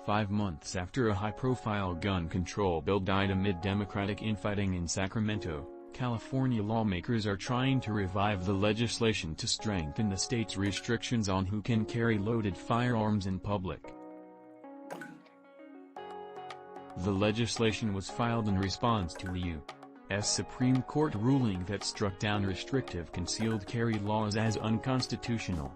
5 months after a high-profile gun control bill died amid Democratic infighting in Sacramento, California lawmakers are trying to revive the legislation to strengthen the state's restrictions on who can carry loaded firearms in public. The legislation was filed in response to the U.S. Supreme Court ruling that struck down restrictive concealed carry laws as unconstitutional.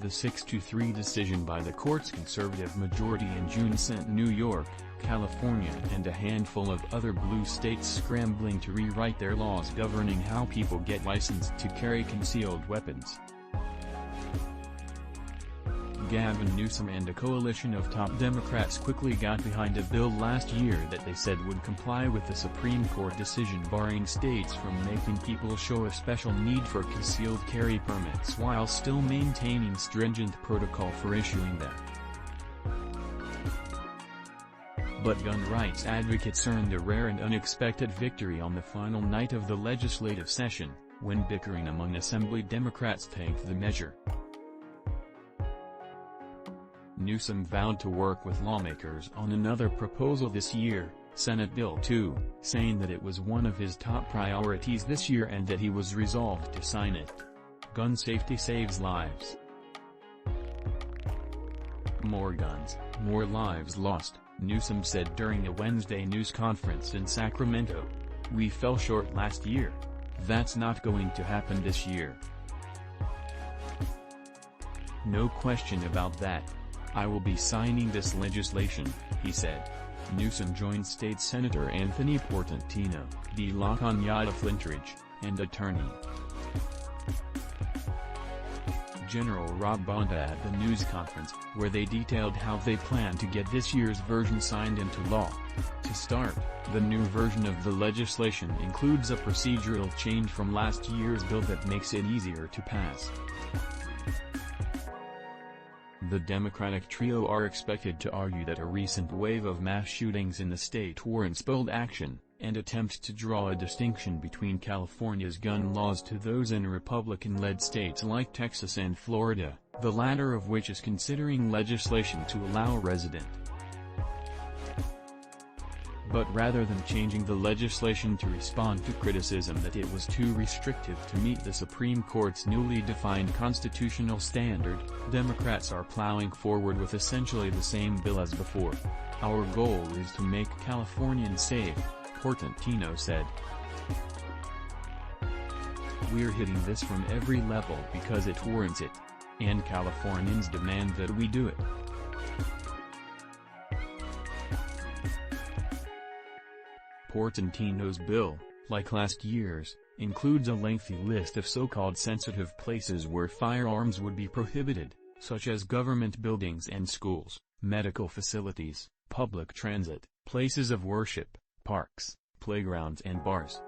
The 6-3 decision by the court's conservative majority in June sent New York, California and a handful of other blue states scrambling to rewrite their laws governing how people get licensed to carry concealed weapons. Gavin Newsom and a coalition of top Democrats quickly got behind a bill last year that they said would comply with the Supreme Court decision barring states from making people show a special need for concealed carry permits while still maintaining stringent protocol for issuing them. But gun rights advocates earned a rare and unexpected victory on the final night of the legislative session, when bickering among Assembly Democrats tanked the measure. Newsom vowed to work with lawmakers on another proposal this year, Senate Bill 2, saying that it was one of his top priorities this year and that he was resolved to sign it. Gun safety saves lives. More guns, more lives lost, Newsom said during a Wednesday news conference in Sacramento. We fell short last year. That's not going to happen this year. No question about that. I will be signing this legislation, he said. Newsom joined State Senator Anthony Portantino, de La Cañada Flintridge, and Attorney General Rob Bonta at the news conference, where they detailed how they plan to get this year's version signed into law. To start, the new version of the legislation includes a procedural change from last year's bill that makes it easier to pass. The Democratic trio are expected to argue that a recent wave of mass shootings in the state warrants bold action, and attempt to draw a distinction between California's gun laws to those in Republican-led states like Texas and Florida, the latter of which is considering legislation to allow resident. But rather than changing the legislation to respond to criticism that it was too restrictive to meet the Supreme Court's newly defined constitutional standard, Democrats are plowing forward with essentially the same bill as before. Our goal is to make Californians safe, Portantino said. We're hitting this from every level because it warrants it. And Californians demand that we do it. Portantino's bill, like last year's, includes a lengthy list of so-called sensitive places where firearms would be prohibited, such as government buildings and schools, medical facilities, public transit, places of worship, parks, playgrounds and bars.